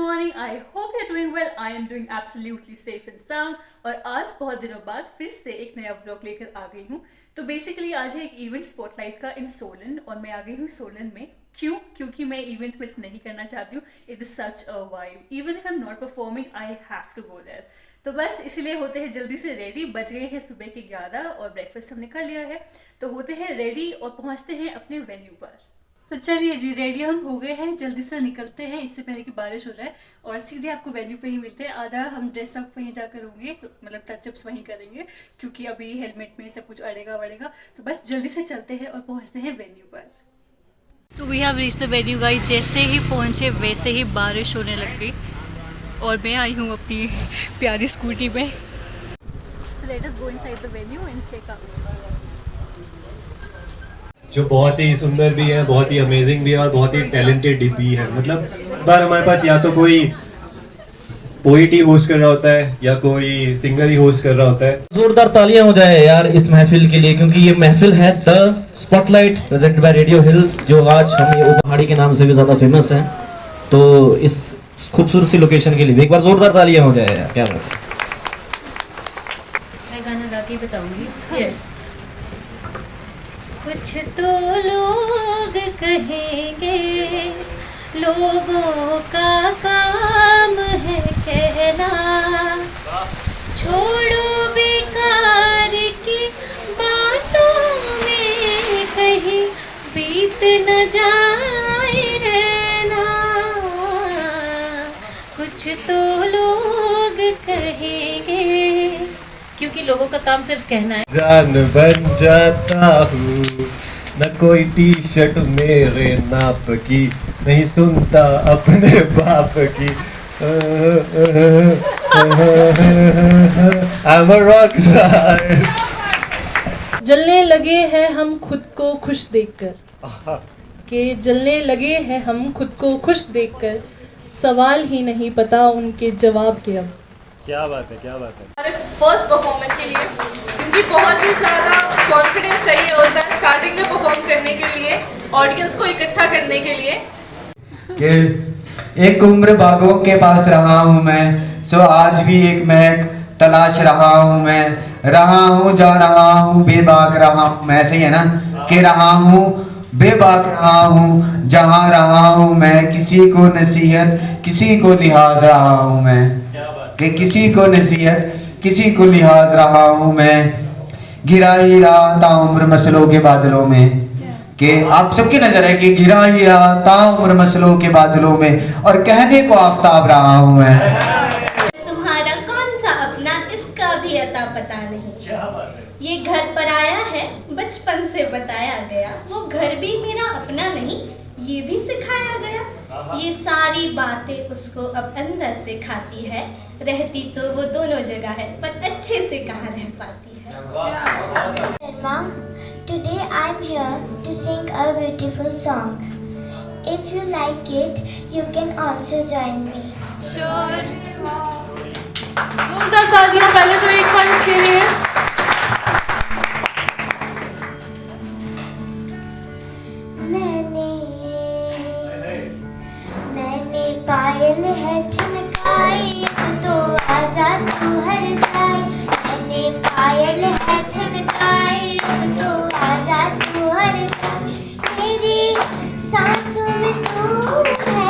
morning. I hope you're doing well. I am doing absolutely safe and sound. और आज बहुत दिनों बाद फिर से एक नया ब्लॉग लेकर आ गई हूँ. तो बेसिकली आज है एक इवेंट स्पॉटलाइट का इन सोलन और मैं आ गई हूँ सोलन में. क्योंकि मैं इवेंट मिस नहीं करना चाहती हूँ. It is such a vibe. Even if I am not performing I have to go there. तो बस इसलिए होते हैं जल्दी से रेडी. बज गए हैं सुबह के 11 और ब्रेकफास्ट हमने कर लिया है. तो होते हैं रेडी और पहुँचते हैं अपने वेन्यू पर. तो चलिए जी, रेडी हम हो गए हैं. जल्दी से निकलते हैं इससे पहले कि बारिश हो जाए. और सीधे आपको वेन्यू पे ही मिलते हैं. आधा हम ड्रेसअप वहीं जाकर होंगे, तो मतलब टचअप्स वहीं करेंगे क्योंकि अभी हेलमेट में सब कुछ अड़ेगा वड़ेगा. तो बस जल्दी से चलते हैं और पहुंचते हैं वेन्यू पर. So we have reach the venue guys. जैसे ही पहुंचे वैसे ही बारिश होने लग गई और मैं आई हूँ अपनी प्यारी स्कूटी में. So let us go inside the venue and check out. जो बहुत ही सुंदर भी है, बहुत ही अमेजिंग भी है और बहुत ही टैलेंटेड भी है. मतलब बार हमारे पास या तो कोई पोइट ही होस्ट कर रहा होता है या कोई सिंगर ही होस्ट कर रहा होता है. जोरदार तालियां हो जाए यार इस महफिल के लिए, क्योंकि ये महफिल है the spotlight present by radio hills, जो आज हम ये पहाड़ी के नाम से भी ज्यादा फेमस है. तो इस खूबसूरत सी लोकेशन के लिए एक बार जोरदार तालियां हो जाए यार. क्या बात है. मैं गाना गा के बताऊंगी. यस. कुछ तो लोग कहेंगे, लोगों का काम है कहना. छोड़ो बेकार की बातों में कहीं बीत न जाए रहना. कुछ तो लोग कहेंगे, क्योंकि लोगों का काम सिर्फ कहना है. जान बन जाता हूँ न कोई टी शर्ट मेरे नाप की, नहीं सुनता अपने बाप की. I'm a rock star. जलने लगे हैं हम खुद को खुश देखकर, के जलने लगे हैं हम खुद को खुश देखकर. सवाल ही नहीं पता उनके जवाब के. अब क्या बात है, क्या बात है. हमारे फर्स्ट परफॉर्मेंस के लिए, क्योंकि बहुत ही ज़्यादा कॉन्फिडेंस चाहिए होता है स्टार्टिंग में परफॉर्म करने के लिए, ऑडियंस को इकट्ठा करने के लिए. कि एक उम्र बागों के पास रहा हूँ मैं, सो आज भी एक महक तलाश रहा हूँ मैं. रहा हूँ जा रहा हूँ बेबाक रहा हूँ मैं. ऐसे ही है ना कि रहा हूँ बेबाक रहा हूँ जहाँ रहा हूँ मैं. किसी को नसीहत किसी को लिहाज रहा हूँ मैं, कि किसी को नसीहत किसी को लिहाज रहा हूँ मैं. घिरा ही रहा ताउम्र मसलों के बादलों में, कि आप सबकी नजर है कि घिरा ही रहा ताउम्र मसलों के बादलों में, और कहने को आफताब रहा हूँ मैं. तुम्हारा कौन सा अपना इसका भी अता पता नहीं. ये घर पर आया है बचपन से बताया गया, वो घर भी मेरा अपना नहीं ये भी सिखाया गया. ये सारी बातें उसको अब अंदर से खाती है. रहती तो वो दोनों जगह है पर अच्छे से कहाँ रह पाती है. Mom, today I'm here to sing a beautiful song. If you like it, you can also join me. Sure. जोरदार तालियां पहले तो एक बार इसके लिए. मैंने पायल है छनकाई, तो आजा तू हर जाए. मैंने पायल है छनकाई, तो आजा तू हर जाए. मेरी सांसों में तू है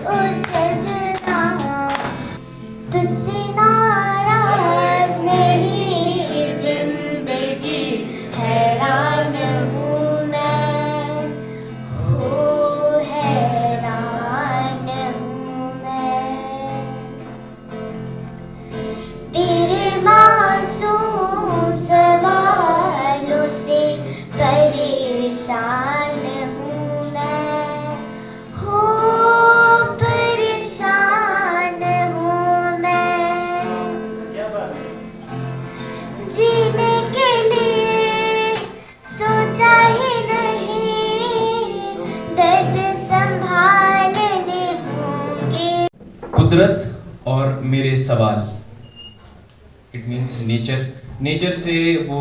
ओ सजना, तुझसे नाराज नहीं जिंदगी, हैरान हूँ मैं, हो हैरान हूँ मैं. तेरे मासूम सवालों से परेशान हूँ मैं, हो परेशान हूँ मैं. जीने के लिए सोचा ही नहीं, दर्द संभालने होंगे. कुदरत और मेरे सवाल, इट मीन्स नेचर से वो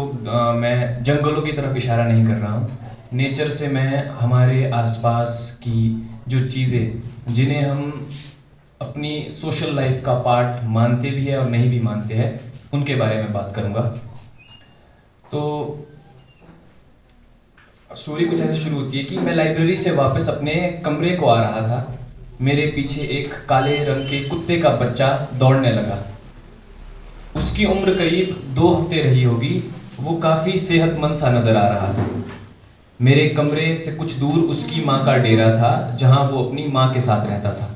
मैं जंगलों की तरफ इशारा नहीं कर रहा हूँ. नेचर से मैं हमारे आसपास की जो चीज़ें जिन्हें हम अपनी सोशल लाइफ का पार्ट मानते भी है और नहीं भी मानते हैं, उनके बारे में बात करूँगा। तो स्टोरी कुछ ऐसे शुरू होती है कि मैं लाइब्रेरी से वापस अपने कमरे को आ रहा था। मेरे पीछे एक काले रंग के कुत्ते का बच्चा दौड़ने लगा। उसकी उम्र करीब 2 हफ्ते रही होगी। वो काफ़ी सेहतमंद सा नज़र आ रहा था। मेरे कमरे से कुछ दूर उसकी माँ का डेरा था, जहाँ वो अपनी माँ के साथ रहता था।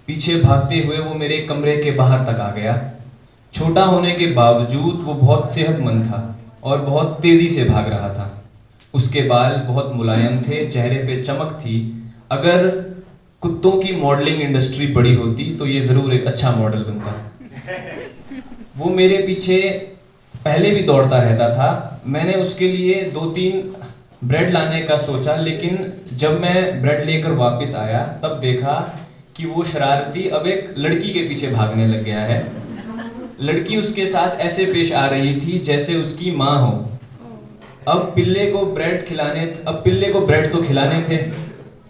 पीछे भागते हुए वो मेरे कमरे के बाहर तक आ गया। छोटा होने के बावजूद वो बहुत सेहतमंद था और बहुत तेज़ी से भाग रहा था। उसके बाल बहुत मुलायम थे, चेहरे पे चमक थी। अगर कुत्तों की मॉडलिंग इंडस्ट्री बड़ी होती तो ये ज़रूर एक अच्छा मॉडल बनता। वो मेरे पीछे पहले भी दौड़ता रहता था। मैंने उसके लिए 2-3 ब्रेड लाने का सोचा, लेकिन जब मैं ब्रेड लेकर वापस आया तब देखा कि वो शरारती अब एक लड़की के पीछे भागने लग गया है। लड़की उसके साथ ऐसे पेश आ रही थी जैसे उसकी माँ हो। अब पिल्ले को ब्रेड तो खिलाने थे।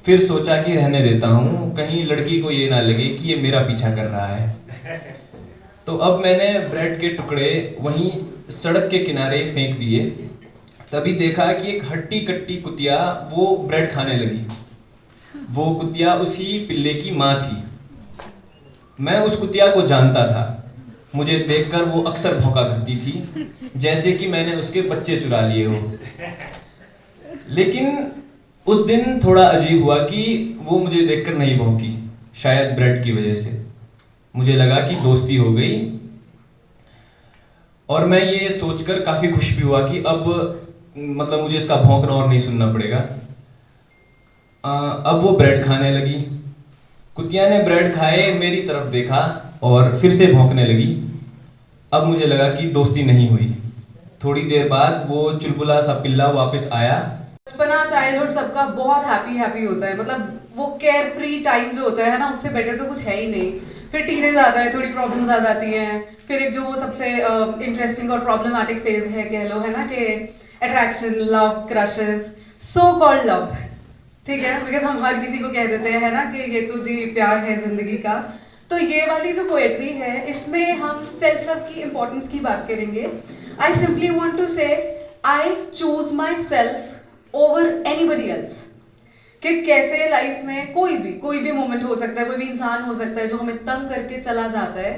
फिर सोचा कि रहने देता हूँ, कहीं लड़की को ये ना लगे कि ये मेरा पीछा कर रहा है। तो अब मैंने ब्रेड के टुकड़े वहीं सड़क के किनारे फेंक दिए। तभी देखा कि एक हट्टी कट्टी कुतिया वो ब्रेड खाने लगी। वो कुतिया उसी पिल्ले की माँ थी। मैं उस कुतिया को जानता था। मुझे देखकर वो अक्सर भौंका करती थी, जैसे कि मैंने उसके बच्चे चुरा लिए हो। लेकिन उस दिन थोड़ा अजीब हुआ कि वो मुझे देखकर नहीं भौंकी, शायद ब्रेड की वजह से। मुझे लगा कि दोस्ती हो गई और मैं ये सोचकर काफ़ी खुश भी हुआ कि अब मतलब मुझे इसका भौंकना और नहीं सुनना पड़ेगा। अब वो ब्रेड खाने लगी। कुतिया ने ब्रेड खाए, मेरी तरफ देखा और फिर से भौंकने लगी। अब मुझे लगा कि दोस्ती नहीं हुई। थोड़ी देर बाद वो चुलबुला सा पिल्ला वापस आया। बचपना, चाइल्डहुड सबका बहुत हैप्पी होता है। मतलब वो केयर फ्री टाइम जो होता है ना, उससे बेटर तो कुछ है ही नहीं। फिर टीनेज आता है, थोड़ी प्रॉब्लम्स आ जाती हैं। फिर एक जो वो सबसे इंटरेस्टिंग और प्रॉब्लमैटिक फेज है, कह लो, है ना, कि attraction, love, crushes, so called love, ठीक है, बिकॉज हम हर किसी को कह देते हैं, है ना, कि ये तो जी प्यार है जिंदगी का। तो ये वाली जो पोएट्री है, इसमें हम सेल्फ लव की इम्पोर्टेंस की बात करेंगे। आई सिंपली वॉन्ट टू से I choose my self over anybody else. कि कैसे लाइफ में कोई भी मोमेंट हो सकता है, कोई भी इंसान हो सकता है जो हमें तंग करके चला जाता है,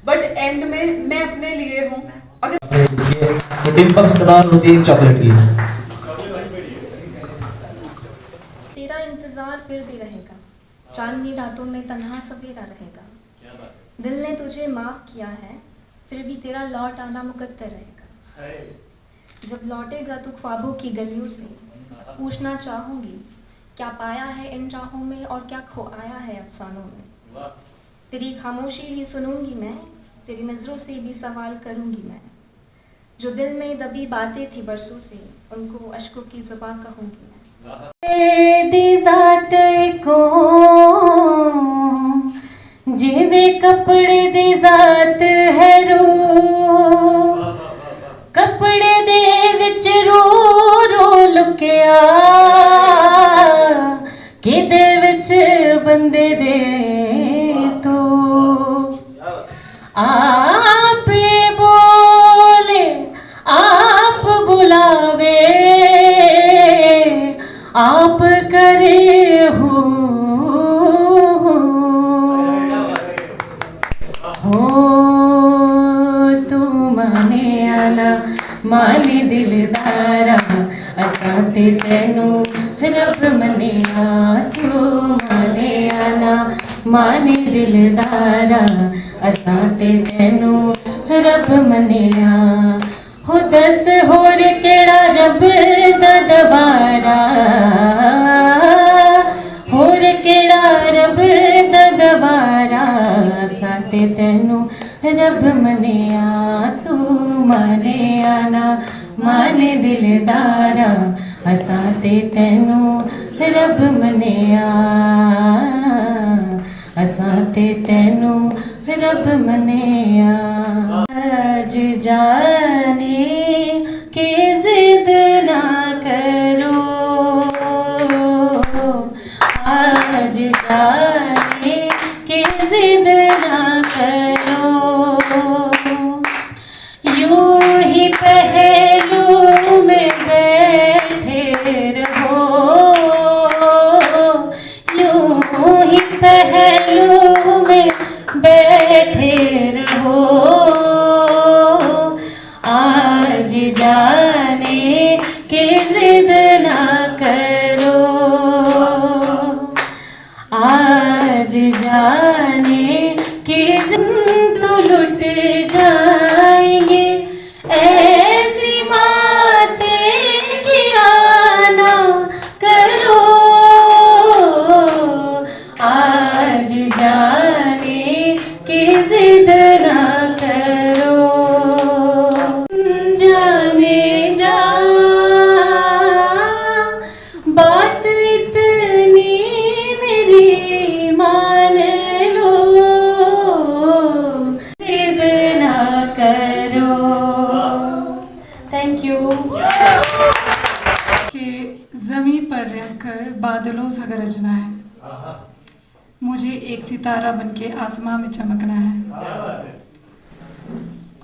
बट एंड में मैं अपने लिए हूँ। अगर तो डिंपल हकदार होती है चॉकलेट की। तेरा इंतजार फिर भी रहेगा, चांदनी रातों में तन्हा सवेरा रहेगा। दिल ने तुझे माफ किया है, फिर भी तेरा लौट आना मुकद्दर रहेगा। जब लौटेगा तू ख्वाबों की गलियों से, पूछना चाहूंगी क्या पाया है इन राहों में और क्या खो आया है अफसानों में। तेरी खामोशी भी सुनूंगी मैं, तेरी नज़रों से भी सवाल करूंगी मैं। जो दिल में दबी बातें थी बरसों से, उनको अश्कों की ज़ुबां कहूंगी मैं। दी जात को जिवे कपड़े दी जात है रो, कपड़े दे विच रो रो लुकिया, किदे विच बंदे दे तो आप बोले आप बुलावे, आप करे हो तू माने आना माने दिलदारा, असां ते तैनू रब मनिया। तू माने आना माने दिलदारा, असां ते तैनू रब मनिया। हो दस होर केड़ा रब दा दवारा, होर केड़ा रब दा दवारा, असां ते तैनू रब मनिया। तू माने आना माने दिलदारा, असां ते तैनू रब मनिया, असां ते तैनू रब मनिया। आज जाने के जिद ना करो, आज जाने की जिद ना करो, यूं ही पहलू में बैठे रहो, यूं ही पहलू में बैठे रहो, आज जाने की जिद ना करो, आज जाने की जिद तो लुट जाएंगे, ऐसी बातें किया ना करो, आज जाने की जिद ना करो, जाने जा बात इतनी मेरी मान लो, जिद ना करो। Thank you. कि ज़मीं पर रहकर बादलों सा गरजना है, मुझे एक सितारा बनके आसमां में चमकना है,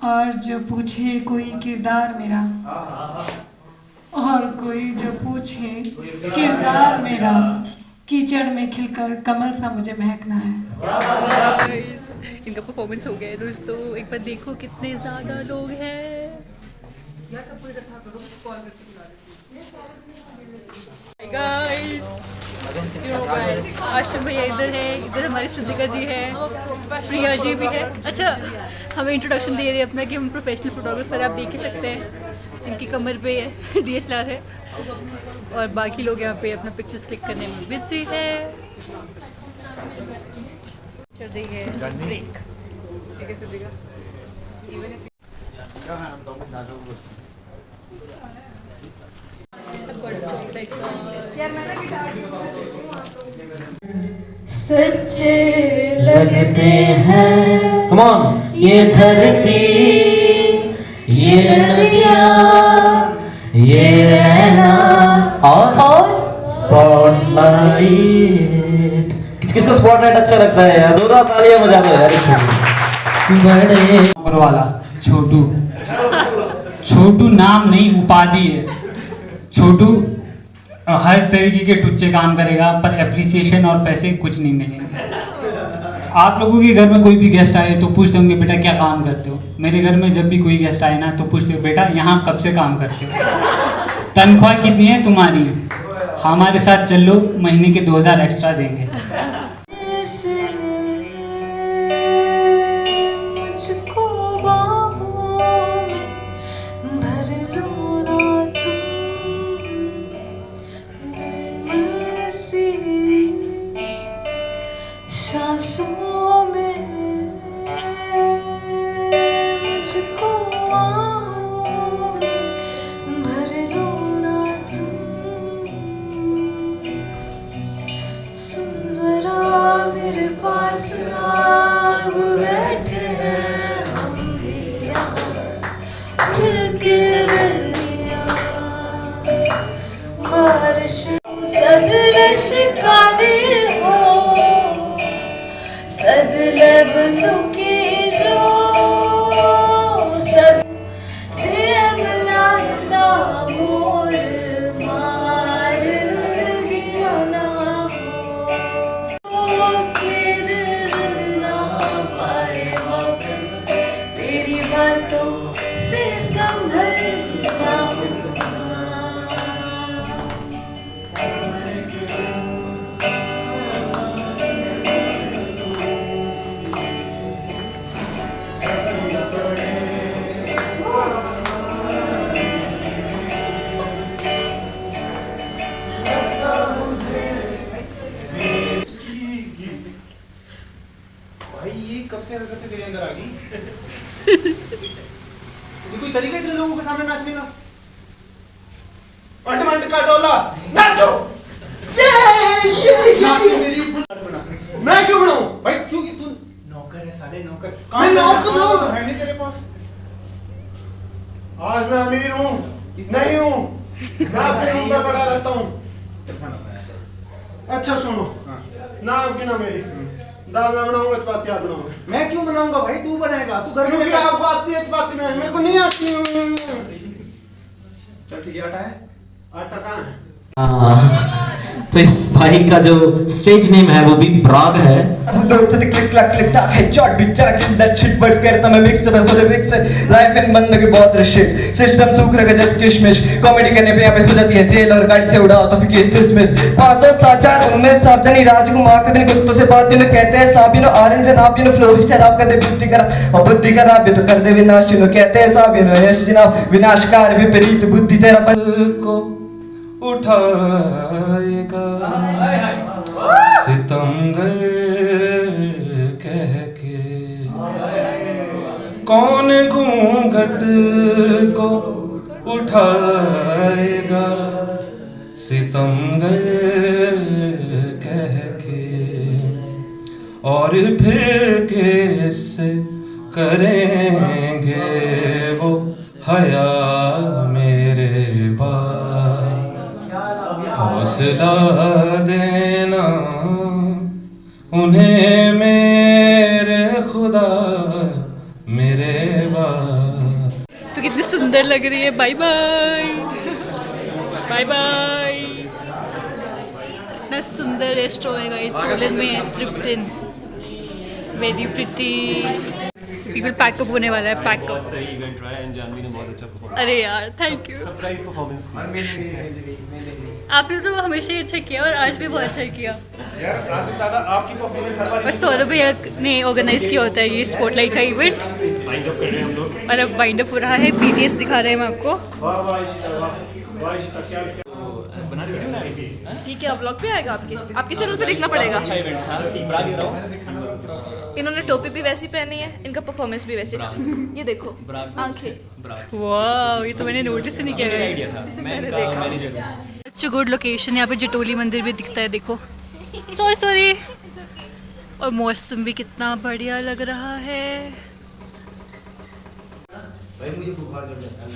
और जो पूछे कोई किरदार मेरा, और कोई जो पूछे किरदार मेरा, कीचड़ में खिलकर कमल सा मुझे महकना है। इनका परफॉर्मेंस हो गया है दोस्तों, एक बार देखो कितने ज़्यादा लोग हैं। यार सबको इकट्ठा करो, कॉल करके बुला देती Hi guys, आशिम भैया इधर है, इधर हमारी सिद्धिका जी है, प्रिया जी भी है। अच्छा, हमें इंट्रोडक्शन दे रहे हैं अपना कि हम प्रोफेशनल फोटोग्राफर, आप देख ही सकते हैं इनकी कमर पे DSLR है, और बाकी लोग यहाँ पे अपना पिक्चर्स क्लिक करने में बिजी है। चल रही है ब्रेक। ठीक है सिद्धिका, सच्चे लगते हैं कम ऑन, ये धरती, ये नदियाँ, ये रहना और स्पॉटलाइट। किसको स्पॉटलाइट अच्छा लगता है यार? जोरदार तालियां बजा दो यार। बड़े वाला छोटू, छोटू नाम नहीं उपाधि है। छोटू हर तरीके के टुच्चे काम करेगा, पर एप्रिसिएशन और पैसे कुछ नहीं मिलेंगे। आप लोगों के घर में कोई भी गेस्ट आए तो पूछते होंगे बेटा क्या काम करते हो। मेरे घर में जब भी कोई गेस्ट आए ना तो पूछते हो बेटा यहाँ कब से काम करते हो, तनख्वाह कितनी है तुम्हारी, हमारे साथ चल लो, महीने के 2000 एक्स्ट्रा देंगे। मुझको बाहों में भर लो ना तुम, सी सांसों में मुझको बाहों में भर लो ना तुम, सुन जरा मेरे पास आग बैठे हैं हम भी यहाँ मिलके दरिया, बारिश सदलश काले हो, सदले बंदूकी जो सद देव लाता मोर मार गिरा ना हो, फिर ना पाए वापस तेरी बातों से संभलना। भाई ये कब से हरकतें तेरे अंदर आ गई? ये कोई तरीका इतने लोगों के सामने नाचने का? अंडमान का डोला नाचो, नाचो मेरी बना। मैं क्यों बनाऊं भाई? क्यों? तू नौकर है, साले नौकर। मैं नौकर लोग है नहीं तेरे पास। आज मैं अमीर हूँ नहीं हूँ, मैं अपने रूम में पड़ा रहता हूँ। अच्छा सुनो, ना आपकी ना मेरी दाल मैं बनाऊंगा, चपाती आप बनाओगे। मैं क्यों बनाऊंगा भाई, तू बनाएगा, तू घर में आपको आती है चपाती बनाने, मेरे को नहीं आती। चल ठीक है, आटा है, आटा कहाँ है? तो इस भाई का जो स्टेज नेम है वो भी ब्राग है। सिस्टम सूख रहा है जस्ट किशमिश, कॉमेडी करने पे यहाँ पे हो जाती है जेल और गाड़ी से उड़ाओ तो फिर केस डिसमिस। 5 2 7 4 उनमें सावधानी राजकुमार के दिन कुत्तों से बात जिन्हें कहते हैं साबिनो ऑरेंज नाप जिन्हें फ्लो शराब कर दे बुद्धि करा और बुद्धि करा भी तो कर दे विनाश जिन्हें कहते हैं साबिनो यश जनाब विनाशकार विपरीत बुद्धि तेरा पल को उठाएगा सितमगर कह के, कौन घूंघट को उठाएगा सितमगर कह के, और फिर किससे करेंगे वो हया मेरे बाप, हौसला देना उन्हें मेरे खुदा मेरे बाप। तो कितनी सुंदर लग रही है। Bye bye bye bye. इतना सुंदर रेस्टोरेंट है गाइस, सोलन में तृप्तिन, वेरी प्रिटी। पीपल पैकअप होने वाला है, पैकअप। सही इवेंट रहा है एंड जानवी ने बहुत अच्छा परफॉर्म। अरे यार थैंक यू, सरप्राइज परफॉर्मेंस। आपने तो हमेशा ही अच्छा किया और आज भी बहुत अच्छा किया यार। आसिफ दादा आपकी परफॉर्मेंस हर बार बस सौरभ भैया ने ऑर्गेनाइज किया होता है ये स्पॉटलाइट का इवेंट, वाइंड अप कर रहे हैं हम लोग। और अब वाइंड अप हो रहा है। बीटीएस दिखा रहे हैं हम आपको। वाह वाह इशिता, वाह वाह इशिता, क्या बना रही हो ना? ठीक है, ब्लॉग पे आएगा आपके चैनल पे देखना पड़ेगा। इन्होंने टोपी भी वैसी पहनी है, इनका परफॉर्मेंस भी वैसे। ये देखो आंखें, वाह ये तो मैंने नोटिस ही नहीं किया गाइस। इसे मैंने देखा। अच्छा गुड लोकेशन, यहाँ पे जटोली मंदिर भी दिखता है, देखो। सॉरी और मौसम भी कितना बढ़िया लग रहा है। भाई मुझे बुखार चढ़ जाता है।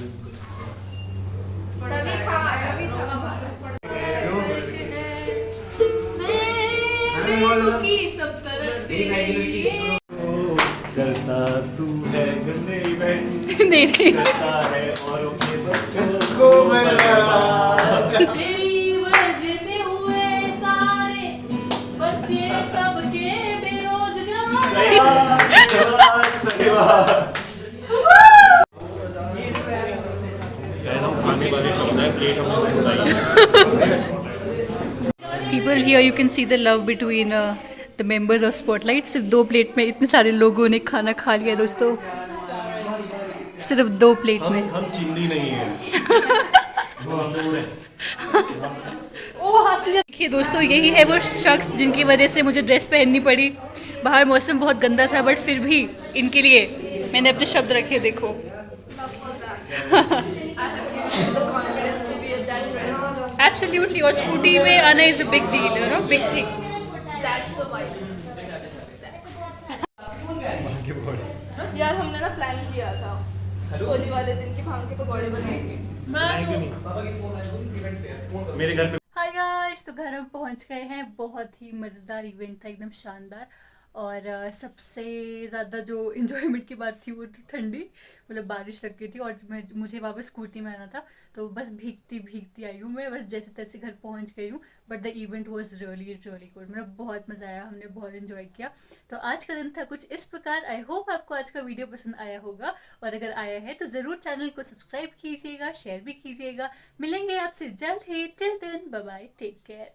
करता तू है गंदे इवेंट, नहीं करता है औरों के बच्चों को तेरी वजह से हुए सारे बच्चे सबके बेरोजगार। People here you can see the love between the members of Spotlight। सिर्फ 2 प्लेट में इतने सारे लोगों ने खाना खा लिया दोस्तों, सिर्फ 2 प्लेट में। हम चिंदी नहीं है। देखिए दोस्तों, यही है वो शख्स जिनकी वजह से मुझे ड्रेस पहननी पड़ी। बाहर मौसम बहुत गंदा था बट फिर भी इनके लिए मैंने अपने शब्द रखे, देखो। एब्सोल्युटली, और स्कूटी में आना is a big deal, you know, big thing. यार हमने ना प्लान किया था होली वाले दिन की भांग के पकौड़े बनाएंगे। मेरे घर पे। हाय गाइस, तो घर हम पहुंच गए हैं। बहुत ही मज़ेदार इवेंट था, एकदम शानदार। और सबसे ज़्यादा जो इन्जॉयमेंट की बात थी वो थी ठंडी, मतलब बारिश लग गई थी और मुझे वापस स्कूटी में आना था, तो बस भीगती भीगती आई हूँ मैं, बस जैसे तैसे घर पहुँच गई हूँ। But the event was really really good, मतलब बहुत मज़ा आया, हमने बहुत इन्जॉय किया। तो आज का दिन था कुछ इस प्रकार। आई होप आपको आज का वीडियो पसंद आया होगा, और अगर आया है तो ज़रूर चैनल को सब्सक्राइब कीजिएगा, शेयर भी कीजिएगा। मिलेंगे आपसे जल्द ही। Till then bye bye, take care.